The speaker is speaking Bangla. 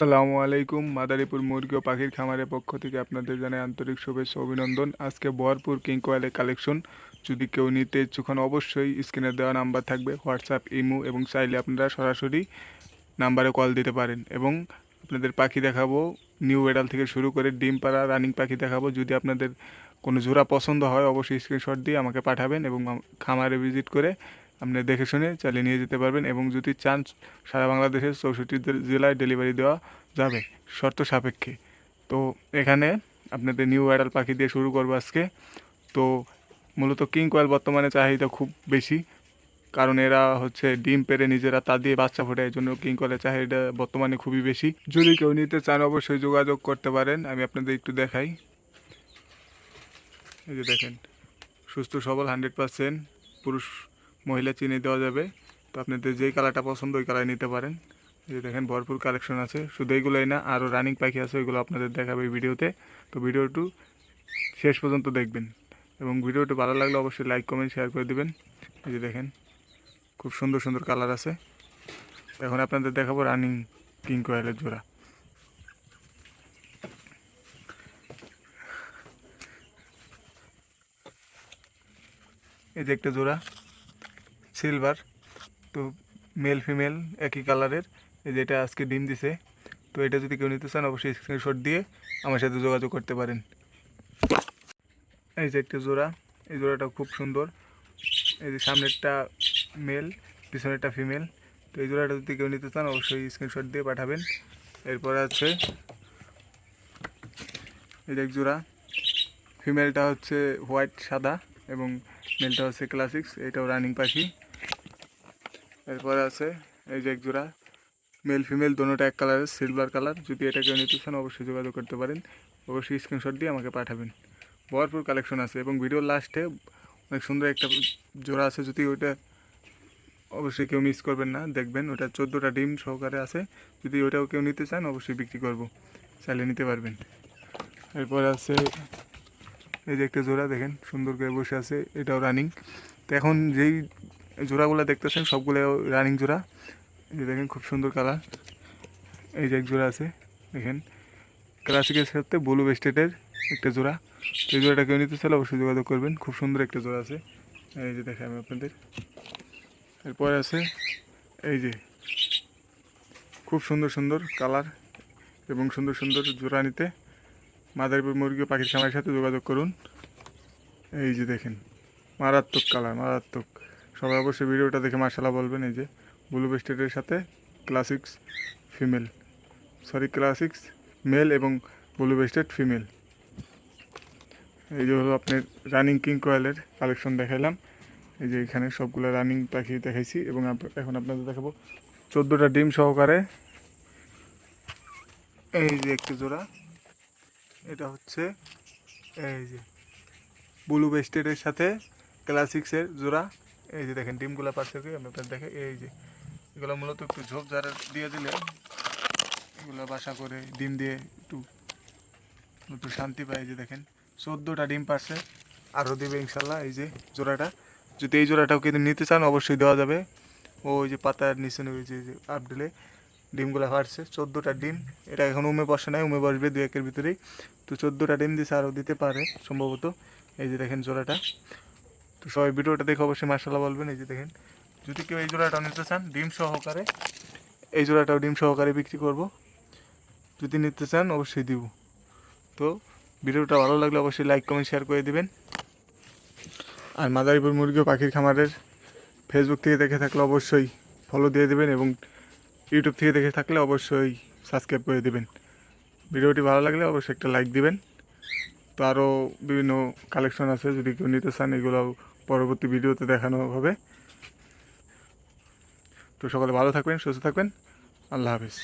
আসসালামু আলাইকুম। মাদারীপুর মুরগি ও পাখির খামারের পক্ষ থেকে আপনাদের জানাই আন্তরিক শুভেচ্ছা ও অভিনন্দন। আজকে ভরপুর কিং কোয়েলের কালেকশন। যদি কেউ নিতে ইচ্ছুক হন অবশ্যই স্ক্রিনে দেওয়া নাম্বার থাকবে, হোয়াটসঅ্যাপ, ইমো, এবং চাইলে আপনারা সরাসরি নাম্বারে কল দিতে পারেন। এবং আপনাদের পাখি দেখাবো, নিউ এডাল থেকে শুরু করে ডিম পাড়া রানিং পাখি দেখাবো। যদি আপনাদের কোনো জোড়া পছন্দ হয় অবশ্যই স্ক্রিনশট দিয়ে আমাকে পাঠাবেন এবং খামারে ভিজিট করে আপনি দেখে শুনে চালিয়ে নিয়ে যেতে পারবেন। এবং যদি চান সারা বাংলাদেশের 64 জেলায় ডেলিভারি দেওয়া যাবে শর্ত সাপেক্ষে। তো এখানে আপনাদের নিউ অ্যাডাল পাখি দিয়ে শুরু করবো আজকে। তো মূলত কিং কোয়েল বর্তমানে চাহিদা খুব বেশি, কারণ এরা হচ্ছে ডিম পেড়ে নিজেরা তা দিয়ে বাচ্চা ফোটায়, এই জন্য কিং কোয়েলের চাহিদা বর্তমানে খুবই বেশি। যদি কেউ নিতে চান অবশ্যই যোগাযোগ করতে পারেন। আমি আপনাদের একটু দেখাই। এই যে দেখেন, সুস্থ সবল 100% পুরুষ মহিলা চিনে দেওয়া যাবে। তো আপনাদের যেই কালারটা পছন্দ ওই কালার নিতে পারেন। এই যে দেখেন ভরপুর কালেকশন আছে, শুধু এইগুলোই না আরও রানিং পাখি আছে, ওইগুলো আপনাদের দেখাবে এই ভিডিওতে। তো ভিডিওটি শেষ পর্যন্ত দেখবেন এবং ভিডিওটি ভালো লাগলে অবশ্যই লাইক কমেন্ট শেয়ার করে দিবেন। এই যে দেখেন খুব সুন্দর সুন্দর কালার আছে। এখন আপনাদের দেখাবো রানিং কিং কোয়েলের জোড়া। এই যে একটা জোড়া সিলভার, তো মেল ফিমেল একই কালারের। এই যে এটা আজকে ডিম দিছে। তো এটা যদি কেউ নিতে চান অবশ্যই স্ক্রিনশট দিয়ে আমার সাথে যোগাযোগ করতে পারেন। এই যে একটা জোড়া, এই জোড়াটা খুব সুন্দর। এই যে সামনেরটা মেল, পিছনেরটা ফিমেল। তো এই জোড়াটা যদি কেউ নিতে চান অবশ্যই স্ক্রিনশট দিয়ে পাঠাবেন। এরপর আছে এই যে এক জোড়া, ফিমেলটা হচ্ছে হোয়াইট সাদা এবং মেলটা হচ্ছে ক্লাসিক্স, এটাও রানিং পাখি। এরপরে আছে এই যে এক জোড়া, মেল ফিমেল দোনোটা এক কালারের, সিলভার কালার। যদি এটা কেউ নিতে চান অবশ্যই যোগাযোগ করতে পারেন, অবশ্যই স্ক্রিনশট দিয়ে আমাকে পাঠাবেন। ভরপুর কালেকশন আছে এবং ভিডিওর লাস্টে অনেক সুন্দর একটা জোড়া আছে, যদি ওইটা অবশ্যই কেউ মিস করবেন না, দেখবেন ওটা 14টা ডিম সহকারে আছে। যদি ওটাও কেউ নিতে চান অবশ্যই বিক্রি করব, চাইলে নিতে পারবেন। এরপর আছে এই যে একটা জোড়া, দেখেন সুন্দর করে বসে আছে, এটাও রানিং। তো এখন যেই জোড়াগুলো দেখতেছেন সবগুলো রানিং জোড়া। এই যে দেখেন খুব সুন্দর কালার। এই যে এক জোড়া আছে দেখেন, ক্লাসিকের সাথে ব্লু বেস্টেটের একটা জোড়া। এই জোড়াটা কেউ নিতে চাইলে অবশ্যই যোগাযোগ করবেন, খুব সুন্দর একটা জোড়া আছে। এই যে দেখাই আমি আপনাদের। এরপরে আছে এই যে খুব সুন্দর সুন্দর কালার এবং সুন্দর সুন্দর জোড়া নিতে মাদারীপুর মুরগি পাখির খামারের সাথে যোগাযোগ করুন। এই যে দেখেন মারাত্মক কালার, মারাত্মক। সবাই অবশ্যই ভিডিওটা দেখে মার্শাল্লাহ বলবেন। এই যে ব্লু বেস্টেটের সাথে classics female, sorry classics male এবং ব্লু বেস্টেড ফিমেল। এই যে হলো আপনার রানিং কিং কোয়েলের কালেকশন দেখাইলাম। এই যে এখানে সবগুলো রানিং পাখি দেখাইছি এবং এখন আপনাদের দেখাবো 14টা ডিম সহকারে এই যে একটি জোড়া। এটা হচ্ছে এই যে ব্লু বেস্টেডের সাথে ক্লাসিক্সের জোড়া। এই যে দেখেন ডিমগুলো পাচ্ছে কি আমি আপনাদের দেখে। এই যে এগুলো মূলত একটু ঝোপ ঝাড় দিয়ে দিলে এগুলো বাসা করে ডিম দিয়ে একটু একটু শান্তি পায়। এই যে দেখেন 14টা ডিম পাচ্ছে, আরও দেবে ইনশাল্লাহ। এই যে জোড়াটা, যদি এই জোড়াটাও কিন্তু নিতে চান অবশ্যই দেওয়া যাবে। ওই যে পাতার নিচে ওই যে আপডেলে ডিমগুলো ফাটছে, 14টা ডিম। এটা এখন উমে বসে নাই, উমে বসবে 2-1 ভিতরেই। তো 14টা ডিম দিচ্ছে, আরও দিতে পারে সম্ভবত। এই যে দেখেন জোড়াটা। তো সবাই ভিডিওটা দেখে অবশ্যই মার্শাল্লাহ বলবেন। এই যে দেখেন, যদি কেউ এই জোড়াটা নিতে চান ডিম সহকারে, এই জোড়াটাও ডিম সহকারে বিক্রি করব, যদি নিতে চান অবশ্যই দিব। তো ভিডিওটা ভালো লাগলে অবশ্যই লাইক কমেন্ট শেয়ার করে দিবেন। আর মাদারীপুর মুরগি ও পাখির খামারের ফেসবুক থেকে দেখে থাকলে অবশ্যই ফলো দিয়ে দেবেন এবং ইউটিউব থেকে দেখে থাকলে অবশ্যই সাবস্ক্রাইব করে দেবেন। ভিডিওটি ভালো লাগলে অবশ্যই একটা লাইক দিবেন। তো আরও বিভিন্ন কালেকশন আছে, যদি কেউ নিতে চান এগুলো পরবর্তী ভিডিওতে দেখানো হবে। তো সকলে ভালো থাকবেন, সুস্থ থাকবেন। আল্লাহ হাফিজ।